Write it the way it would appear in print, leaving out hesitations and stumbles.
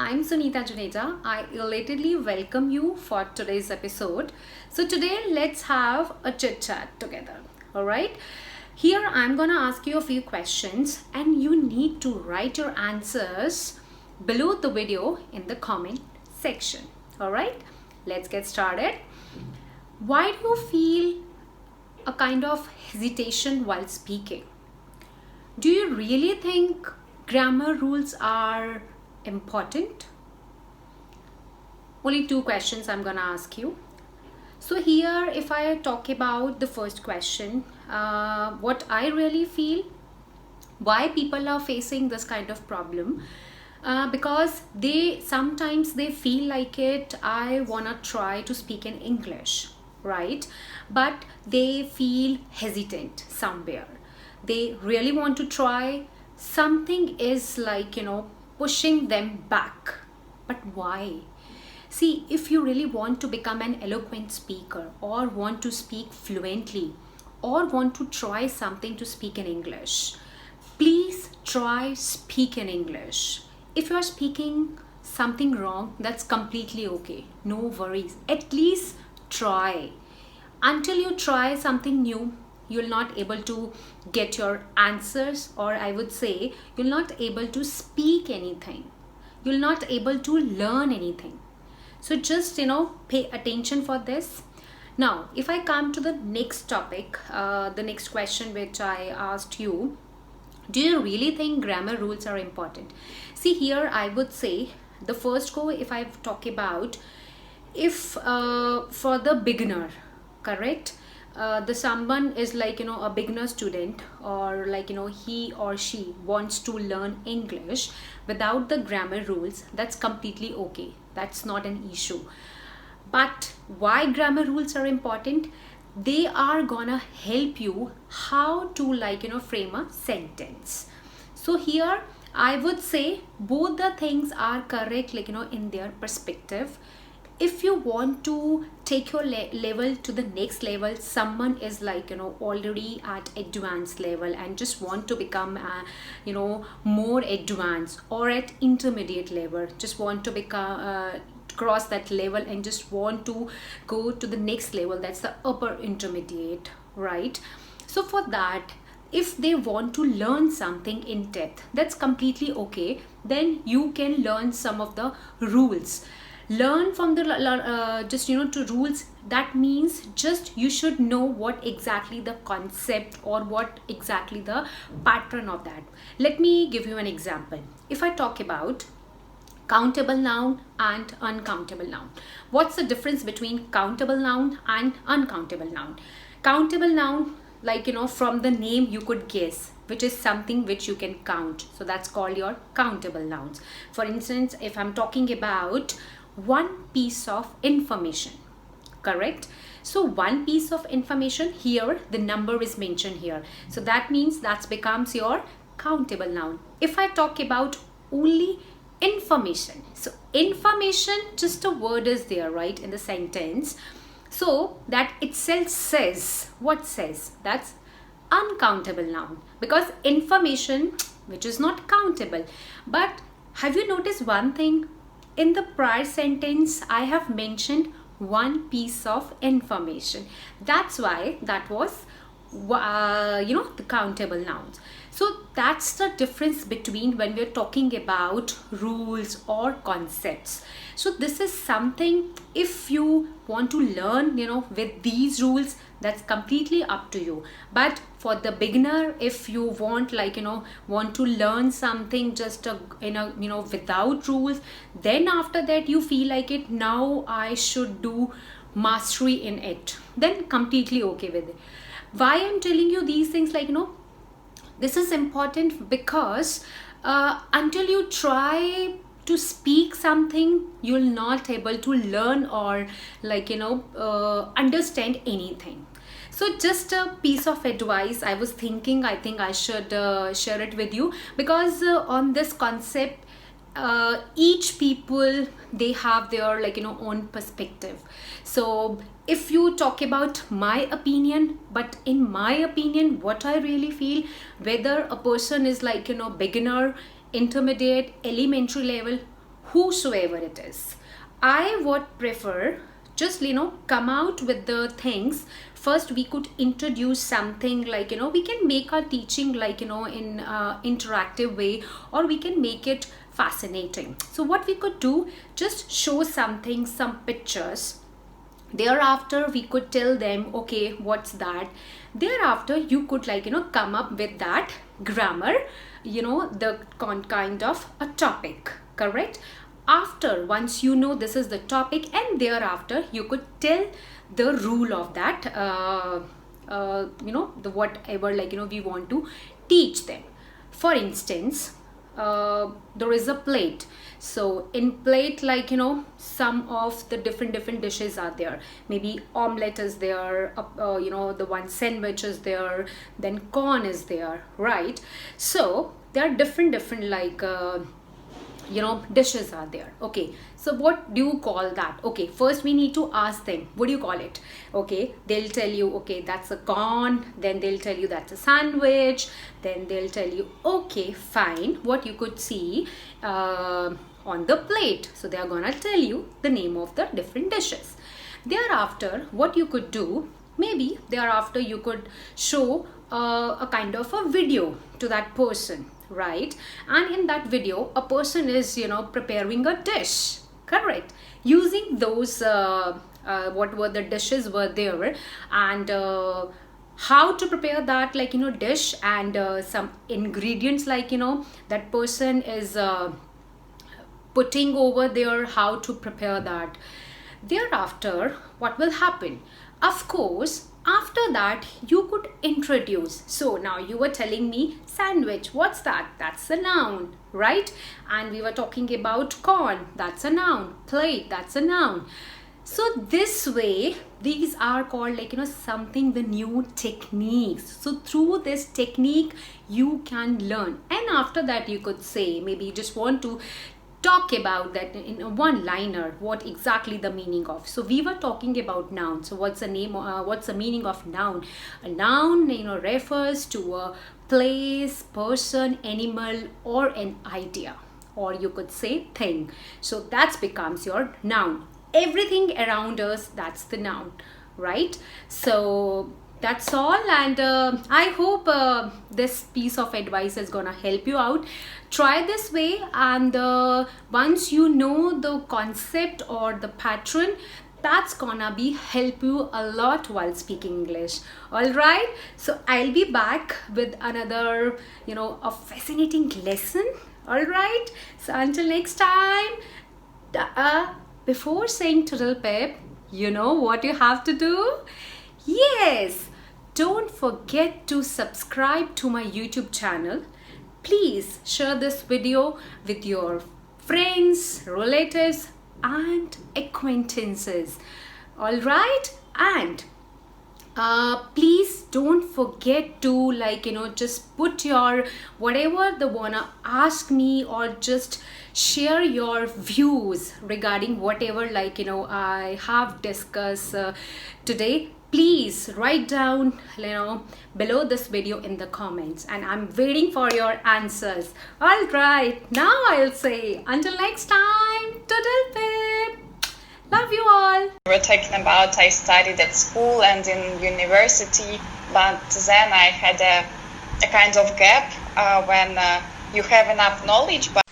I'm Sunita Juneja. I elatedly welcome you for today's episode. So today let's have a chit chat together. All right. Here I'm gonna ask you a few questions, and you need to write your answers below the video in the comment section. All right. Let's get started. Why do you feel a kind of hesitation while speaking? Do you really think grammar rules are important? Only two questions I'm gonna ask you. So here, if I talk about the first question, what I really feel, why people are facing this kind of problem, because they sometimes they feel like it, I wanna try to speak in English, right? But they feel hesitant somewhere. They really want to try. Something is like, pushing them back. But why? See, if you really want to become an eloquent speaker, or want to speak fluently, or want to try something to speak in English, please try speak in English. If you are speaking something wrong, that's completely okay. No worries. At least try. Until you try something new, you'll not able to get your answers, or I would say you'll not able to speak anything. You'll not able to learn anything. So just pay attention for this. Now if I come to the next topic, the next question which I asked you, do you really think grammar rules are important? See, here I would say the first go, if I talk about, if for the beginner, correct, the someone is like a beginner student, or like he or she wants to learn English without the grammar rules, that's completely okay. That's not an issue. But why grammar rules are important? They are gonna help you how to frame a sentence. So here I would say both the things are correct, in their perspective. If you want to take your level to the next level, someone is already at advanced level and just want to become more advanced, or at intermediate level, just want to become cross that level and just want to go to the next level, that's the upper intermediate, right? So for that, if they want to learn something in depth, that's completely okay. Then you can learn some of the rules. Learn from the to rules. That means just you should know what exactly the concept, or what exactly the pattern of that. Let me give you an example. If I talk about countable noun and uncountable noun, what's the difference between countable noun and uncountable noun? Countable noun, from the name you could guess which is something which you can count, so that's called your countable nouns. For instance, if I'm talking about one piece of information, correct? So one piece of information, here the number is mentioned here, so that means that becomes your countable noun. If I talk about only information, so information, just a word is there, right, in the sentence, so that itself says, what says, that's uncountable noun, because information which is not countable. But have you noticed one thing? In the prior sentence, I have mentioned one piece of information. That's why that was, the countable nouns. So that's the difference between when we're talking about rules or concepts. So this is something, if you want to learn, with these rules, that's completely up to you. But for the beginner, if you want want to learn something just without rules, then after that you feel like it, now I should do mastery in it, then completely okay with it. Why I'm telling you these things, this is important because until you try to speak something, you'll not able to learn or understand anything. So just a piece of advice I was thinking, I think I should share it with you, because on this concept, each people, they have their own perspective. So if you talk about my opinion, but in my opinion, what I really feel, whether a person is beginner, intermediate, elementary level, whosoever it is. I would prefer just come out with the things. First we could introduce something like we can make our teaching like in interactive way, or we can make it fascinating. So what we could do, just show something, some pictures. Thereafter we could tell them, okay, what's that? Thereafter you could come up with that grammar, the kind of a topic, correct? After, once this is the topic, and thereafter you could tell the rule of that the whatever we want to teach them. For instance, there is a plate. So in plate, some of the different dishes are there. Maybe omelette is there, the one sandwich is there, then corn is there, right? So there are different dishes are there. Okay, so what do you call that? Okay, first we need to ask them, what do you call it? Okay, they'll tell you, okay, that's a corn. Then they'll tell you that's a sandwich. Then they'll tell you, okay, fine, what you could see on the plate. So they are gonna tell you the name of the different dishes. Thereafter, what you could do, maybe thereafter you could show a kind of a video to that person, right? And in that video, a person is preparing a dish, correct, using those what were the dishes were there, and how to prepare that dish, and some ingredients that person is putting over there, how to prepare that. Thereafter, what will happen? Of course, after that you could introduce. So now you were telling me sandwich, what's that? That's a noun, right? And we were talking about corn, that's a noun. Plate, that's a noun. So this way, these are called something, the new techniques. So through this technique you can learn, and after that you could say, maybe you just want to talk about that in a one liner, what exactly the meaning of. So we were talking about noun. So what's the name, what's the meaning of noun? A noun refers to a place, person, animal, or an idea, or you could say thing. So that becomes your noun. Everything around us, that's the noun, right? So that's all, and I hope this piece of advice is gonna help you out. Try this way, and once you know the concept or the pattern, that's gonna be help you a lot while speaking English. All right, so I'll be back with another a fascinating lesson. All right, so until next time, before saying toodle pip, you know what you have to do? Yes, don't forget to subscribe to my YouTube channel. Please share this video with your friends, relatives, and acquaintances. All right, and please don't forget to just put your whatever they wanna ask me, or just share your views regarding whatever I have discussed today. Please write down below this video in the comments, and I'm waiting for your answers. All right, now I'll say until next time, toodle pip. Love you all. We were talking about I studied at school and in university, but then I had a kind of gap when you have enough knowledge, but